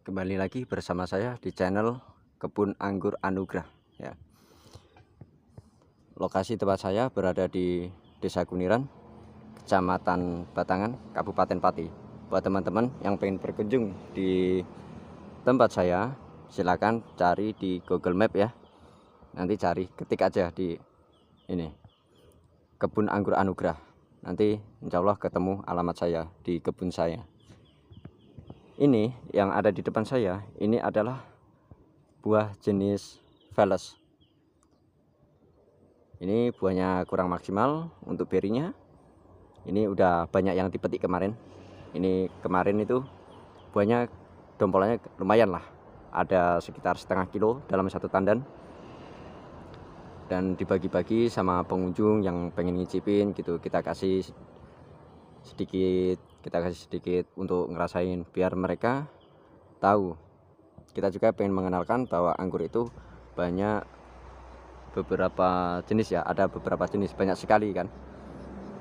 Kembali lagi bersama saya di channel Kebun Anggur Anugrah ya. Lokasi tempat saya berada di Desa Kuniran, Kecamatan Batangan, Kabupaten Pati. Buat teman-teman yang pengen berkunjung di tempat saya, silakan cari di Google Map ya. Nanti ketik aja di ini Kebun Anggur Anugrah. Nanti insya Allah ketemu alamat saya di kebun saya. Ini yang ada di depan saya, ini adalah buah jenis Veles. Ini buahnya kurang maksimal untuk berinya. Ini udah banyak yang dipetik kemarin. Ini kemarin itu buahnya dompolannya lumayan lah, ada sekitar setengah kilo dalam satu tandan. Dan dibagi-bagi sama pengunjung yang pengen ngicipin gitu, kita kasih sedikit untuk ngerasain biar mereka tahu. Kita juga pengen mengenalkan bahwa anggur itu banyak beberapa jenis ya, ada beberapa jenis, banyak sekali kan.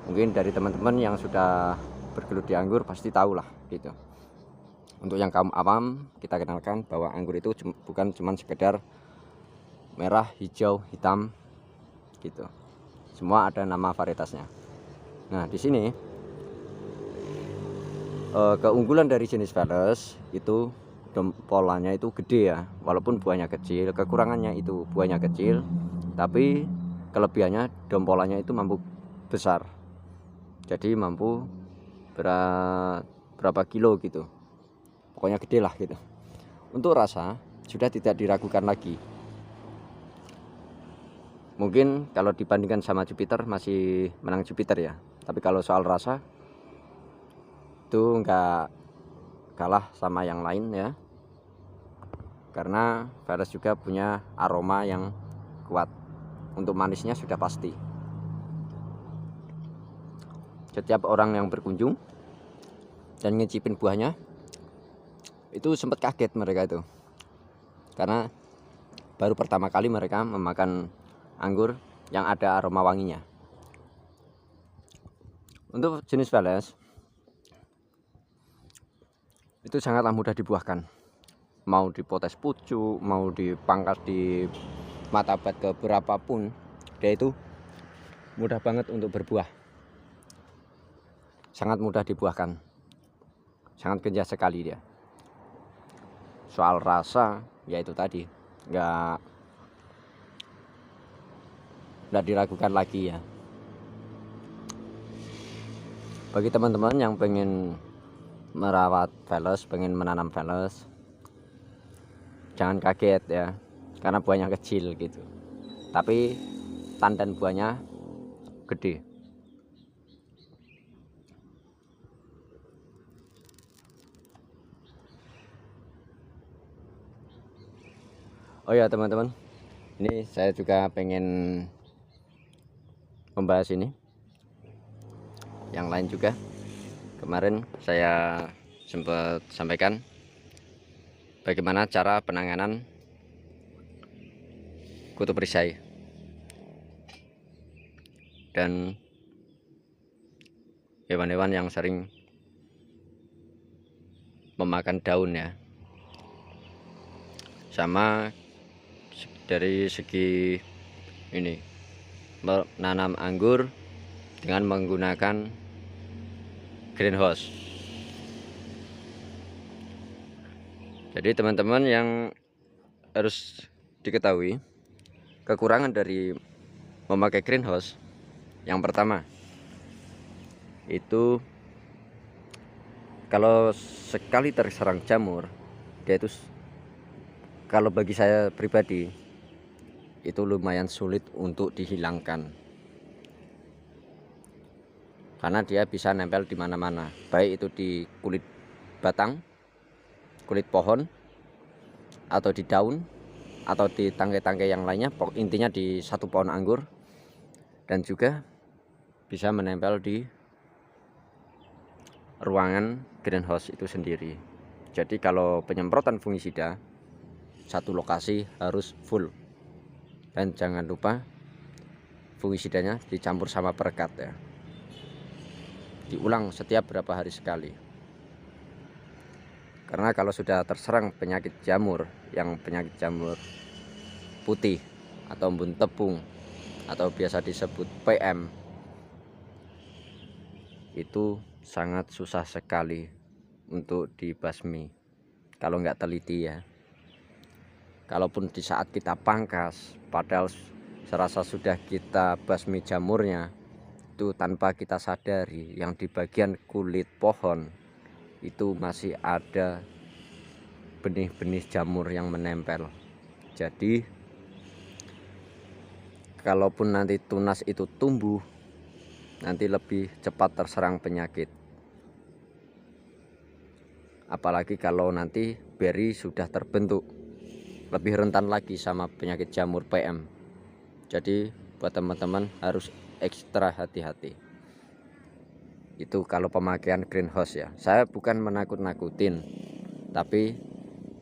Mungkin dari teman-teman yang sudah bergelut di anggur pasti tahu lah gitu. Untuk yang kaum awam, kita kenalkan bahwa anggur itu bukan cuma sekedar merah, hijau, hitam gitu. Semua ada nama varietasnya. Nah, di sini keunggulan dari jenis Veles itu dompolannya itu gede ya, walaupun buahnya kecil. Kekurangannya itu buahnya kecil, tapi kelebihannya dompolannya itu mampu besar. Jadi mampu berapa kilo gitu, pokoknya gede lah gitu. Untuk rasa sudah tidak diragukan lagi. Mungkin kalau dibandingkan sama Jupiter masih menang Jupiter ya, tapi kalau soal rasa itu enggak kalah sama yang lain ya, karena Veles juga punya aroma yang kuat. Untuk manisnya sudah pasti. Setiap orang yang berkunjung dan ngicipin buahnya itu sempat kaget mereka itu, karena baru pertama kali mereka memakan anggur yang ada aroma wanginya. Untuk jenis Veles itu sangatlah mudah dibuahkan, mau dipotes pucuk, mau dipangkas di mata bat ke berapapun, dia itu mudah banget untuk berbuah. Sangat mudah dibuahkan, sangat kenyal sekali dia. Soal rasa ya itu tadi, nggak diragukan lagi ya. Bagi teman-teman yang pengen merawat Veles, pengen menanam Veles, jangan kaget ya, karena buahnya kecil gitu, tapi tandan buahnya gede. Oh ya teman-teman, ini saya juga pengen membahas ini yang lain juga. Kemarin saya sempat sampaikan bagaimana cara penanganan kutu perisai dan hewan-hewan yang sering memakan daun ya. Sama dari segi ini, menanam anggur dengan menggunakan greenhouse. Jadi teman-teman yang harus diketahui kekurangan dari memakai greenhouse, yang pertama itu kalau sekali terserang jamur, dia itu, kalau bagi saya pribadi, itu lumayan sulit untuk dihilangkan, karena dia bisa nempel di mana-mana, baik itu di kulit batang, kulit pohon, atau di daun, atau di tangkai-tangkai yang lainnya. Intinya di satu pohon anggur, dan juga bisa menempel di ruangan greenhouse itu sendiri. Jadi kalau penyemprotan fungisida, satu lokasi harus full, dan jangan lupa fungisidanya dicampur sama perekat ya, diulang setiap berapa hari sekali. Karena kalau sudah terserang penyakit jamur, yang penyakit jamur putih atau embun tepung atau biasa disebut PM, itu sangat susah sekali untuk dibasmi kalau nggak teliti ya. Kalaupun di saat kita pangkas, padahal serasa sudah kita basmi jamurnya, itu tanpa kita sadari yang di bagian kulit pohon itu masih ada benih-benih jamur yang menempel. Jadi kalaupun nanti tunas itu tumbuh, nanti lebih cepat terserang penyakit. Apalagi kalau nanti beri sudah terbentuk, lebih rentan lagi sama penyakit jamur PM. Jadi buat teman-teman harus ekstra hati-hati. Itu kalau pemakaian greenhouse ya. Saya bukan menakut-nakutin, tapi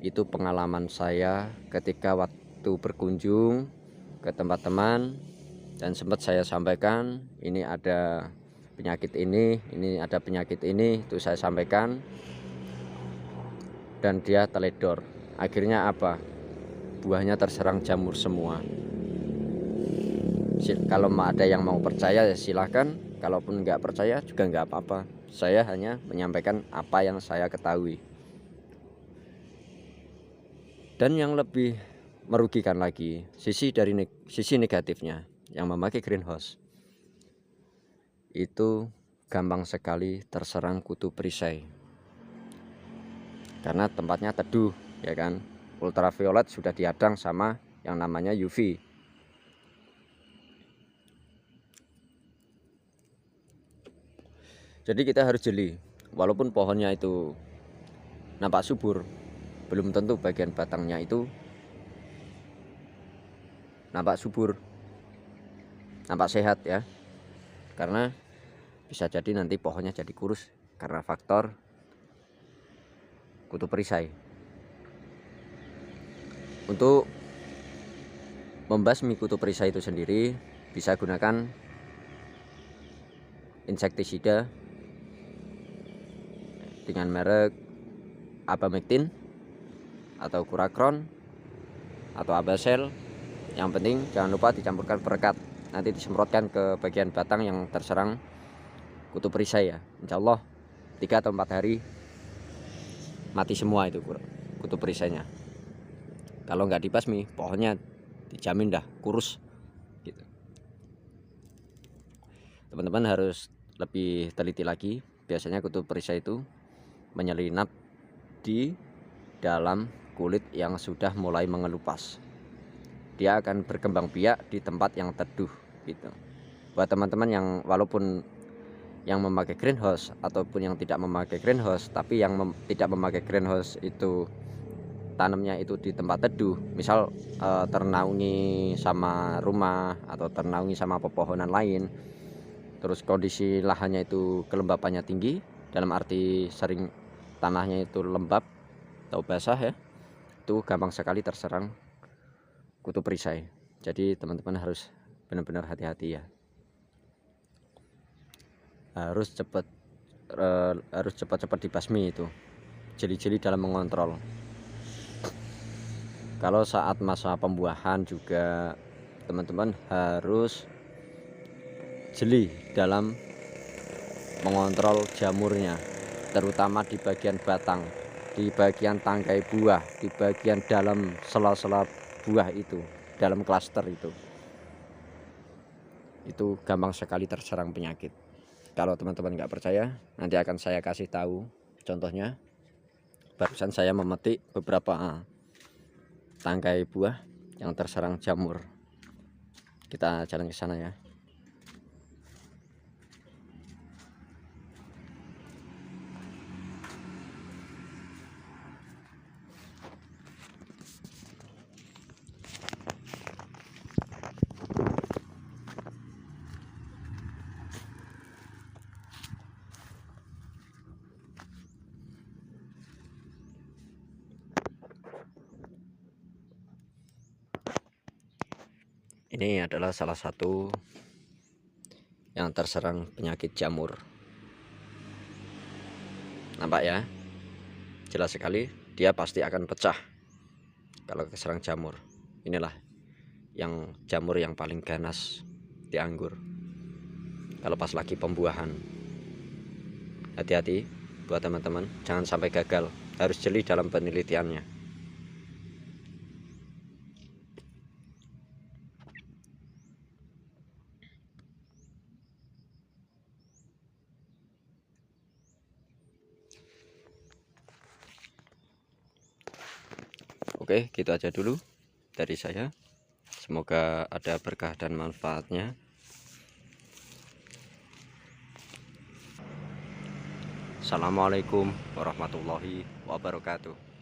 itu pengalaman saya ketika waktu berkunjung ke tempat teman, dan sempat saya sampaikan ini ada penyakit ini ada penyakit ini, itu saya sampaikan dan dia teledor. Akhirnya apa? Buahnya terserang jamur semua. Kalau ada yang mau percaya ya silahkan, kalaupun nggak percaya juga nggak apa-apa. Saya hanya menyampaikan apa yang saya ketahui. Dan yang lebih merugikan lagi, sisi negatifnya yang memakai greenhouse itu gampang sekali terserang kutu perisai, karena tempatnya teduh ya kan. Ultraviolet sudah dihadang sama yang namanya UV. Jadi kita harus jeli, walaupun pohonnya itu nampak subur, belum tentu bagian batangnya itu nampak subur, nampak sehat ya. Karena bisa jadi nanti pohonnya jadi kurus karena faktor kutu perisai. Untuk membasmi kutu perisai itu sendiri bisa gunakan insektisida dengan merek Abamectin atau Curacron atau Abasel. Yang penting jangan lupa dicampurkan perekat, nanti disemprotkan ke bagian batang yang terserang kutu perisai ya. Insya Allah 3 atau 4 hari mati semua itu kutu perisainya. Kalau nggak dibasmi, pohonnya dijamin dah kurus gitu. Teman-teman harus lebih teliti lagi. Biasanya kutu perisai itu menyelinap di dalam kulit yang sudah mulai mengelupas. Dia akan berkembang biak di tempat yang teduh gitu. Buat teman-teman yang walaupun yang memakai greenhouse ataupun yang tidak memakai greenhouse, tapi yang tidak memakai greenhouse itu tanamnya itu di tempat teduh, misal ternaungi sama rumah atau ternaungi sama pepohonan lain, terus kondisi lahannya itu kelembapannya tinggi, dalam arti sering tanahnya itu lembab atau basah ya, itu gampang sekali terserang kutu perisai. Jadi teman-teman harus benar-benar hati-hati ya, harus cepat dibasmi itu, jeli-jeli dalam mengontrol. Kalau saat masa pembuahan juga teman-teman harus jeli dalam mengontrol jamurnya, terutama di bagian batang, di bagian tangkai buah, di bagian dalam sela-sela buah itu, dalam klaster itu gampang sekali terserang penyakit. Kalau teman-teman nggak percaya, nanti akan saya kasih tahu contohnya. Barusan saya memetik beberapa tangkai buah yang terserang jamur. Kita jalan ke sana ya. Ini adalah salah satu yang terserang penyakit jamur. Nampak ya? jelas sekali dia pasti akan pecah kalau keserang jamur. Inilah yang jamur yang paling ganas di anggur kalau pas lagi pembuahan. Hati-hati buat teman-teman, jangan sampai gagal, harus jeli dalam penelitiannya. Oke, gitu aja dulu dari saya. Semoga ada berkah dan manfaatnya. Assalamualaikum warahmatullahi wabarakatuh.